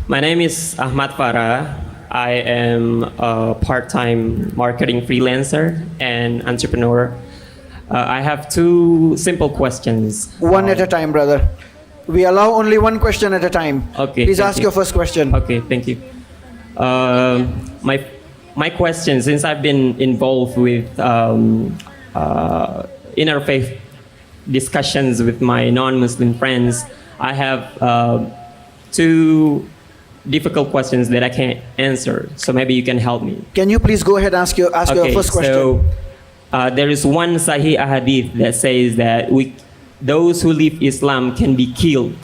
My name is Ahmad Farah. I am a part-time marketing freelancer and entrepreneur. I have two simple questions. One at a time, brother. We allow only one question at a time. Okay, Please thank ask you. your first question. Okay, thank you. My question, since I've been involved with interfaith discussions with my non-Muslim friends, I have two difficult questions that I can't answer. So maybe you can help me. Can you please go ahead and ask your first question? So there is one Sahih hadith that says that those who leave Islam can be killed.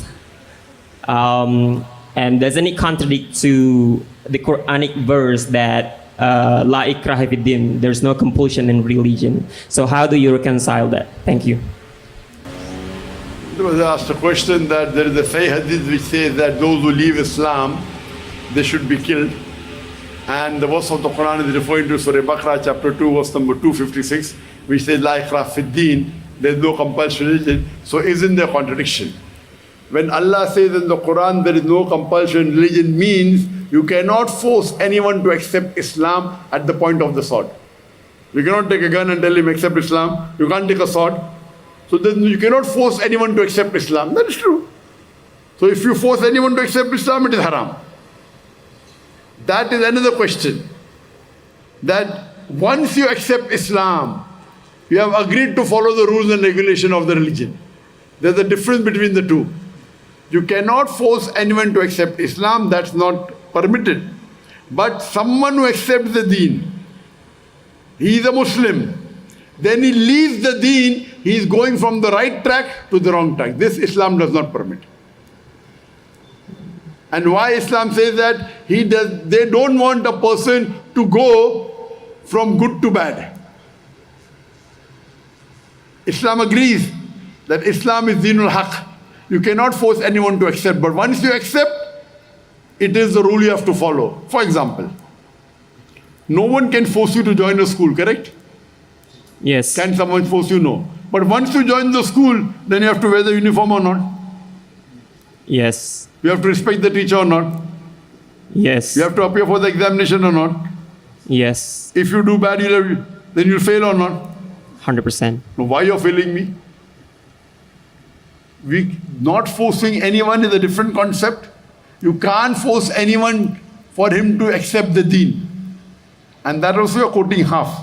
And doesn't it contradict to the Quranic verse that La ikraha fid din, there's no compulsion in religion? So how do you reconcile that? Thank you. There was asked a question that there is a Sahih hadith which says that those who leave Islam, they should be killed. And the verse of the Quran is referring to Surah Baqarah chapter 2 verse number 256, which says La ikraha fid din, there is no compulsion in religion. So isn't there a contradiction? When Allah says in the Quran there is no compulsion in religion, means you cannot force anyone to accept Islam at the point of the sword. You cannot take a gun and tell him accept Islam. You can't take a sword. So then you cannot force anyone to accept Islam. That is true. So if you force anyone to accept Islam, it is haram. That is another question. That once you accept Islam, you have agreed to follow the rules and regulation of the religion. There's a difference between the two. You cannot force anyone to accept Islam, that's not permitted. But someone who accepts the deen, he is a Muslim, then he leaves the deen, he is going from the right track to the wrong track. This Islam does not permit. And why Islam says that? They don't want a person to go from good to bad. Islam agrees that Islam is Dinul Haq. You cannot force anyone to accept, but once you accept, it is the rule you have to follow. For example, no one can force you to join a school, correct? Yes. Can someone force you? No. But once you join the school, then you have to wear the uniform or not? Yes. You have to respect the teacher or not? Yes. You have to appear for the examination or not? Yes. If you do bad, then you'll fail or not? 100%. Now, why you're failing me? Not forcing anyone is a different concept. You can't force anyone for him to accept the deen. And that also you're quoting half.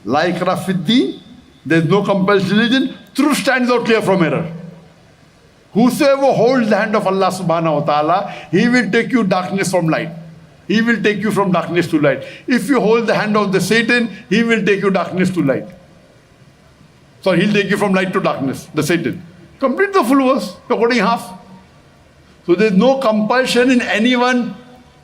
La ikraha fid din, there's no compulsion religion. Truth stands out clear from error. Whosoever holds the hand of Allah subhanahu wa ta'ala, he will take you darkness from light. He will take you from darkness to light. If you hold the hand of the Satan, he will take you darkness to light. So he'll take you from light to darkness, the Satan. Complete the full verse, you're quoting half. So there's no compulsion in anyone.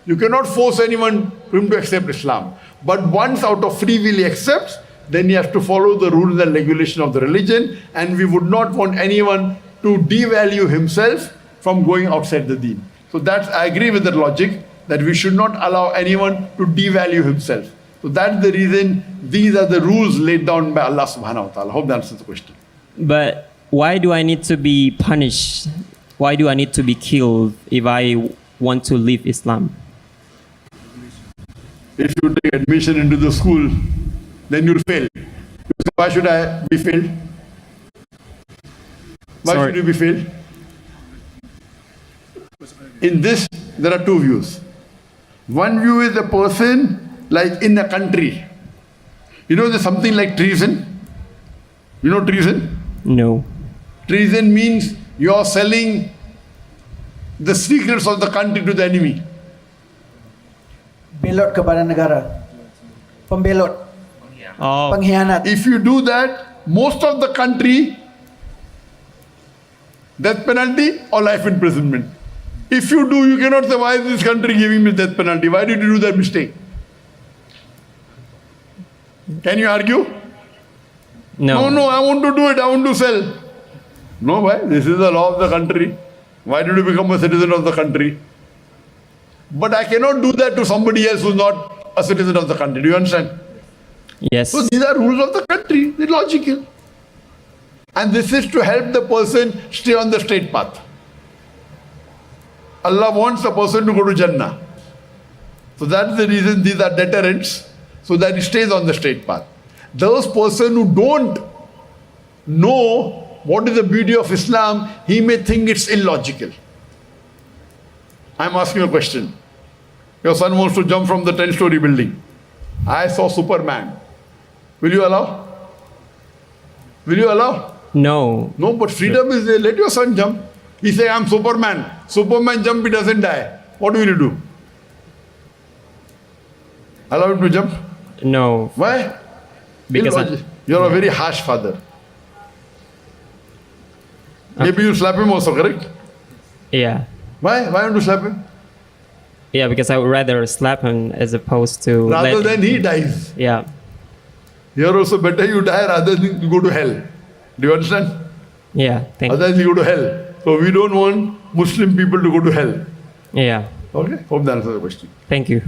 You cannot force anyone for him to accept Islam. But once out of free will he accepts, then he has to follow the rules and regulation of the religion. And we would not want anyone to devalue himself from going outside the deen. So I agree with that logic, that we should not allow anyone to devalue himself. So that's the reason these are the rules laid down by Allah subhanahu wa ta'ala. Hope that answers the question. But why do I need to be punished? Why do I need to be killed if I want to leave Islam? If you take admission into the school, then you'll fail. So why should I be failed? Why should you be failed? In this, there are two views. One view is a person like in a country. You know, there's something like treason. You know treason? No. Treason means you're selling the secrets of the country to the enemy. Belot kepada negara. Pembelot. Oh. Pengkhianat. If you do that, most of the country, death penalty or life imprisonment. If you do, you cannot say, why is this country giving me death penalty? Why did you do that mistake? Can you argue? No. No, I want to do it, I want to sell. No, why? This is the law of the country. Why did you become a citizen of the country? But I cannot do that to somebody else who's not a citizen of the country. Do you understand? Yes. So these are rules of the country. They're logical. And this is to help the person stay on the straight path. Allah wants the person to go to Jannah. So that's the reason these are deterrents, so that he stays on the straight path. Those person who don't know what is the beauty of Islam, he may think it's illogical. I'm asking you a question. Your son wants to jump from the 10-story building. I saw Superman. Will you allow? Will you allow? No. No, but freedom is there. Let your son jump. He say, I'm Superman. Superman jump, he doesn't die. What will you do? Allow him to jump? No. Why? Because You're a very harsh father. Maybe you slap him also, correct? Yeah. Why? Why don't you slap him? Yeah, because I would rather slap him as opposed to Rather let than he dies. Yeah. You're also better you die rather than you go to hell. Do you understand? Yeah. Thank you. Otherwise you go to hell. So we don't want Muslim people to go to hell. Yeah. Okay? Hope that answers the question. Thank you.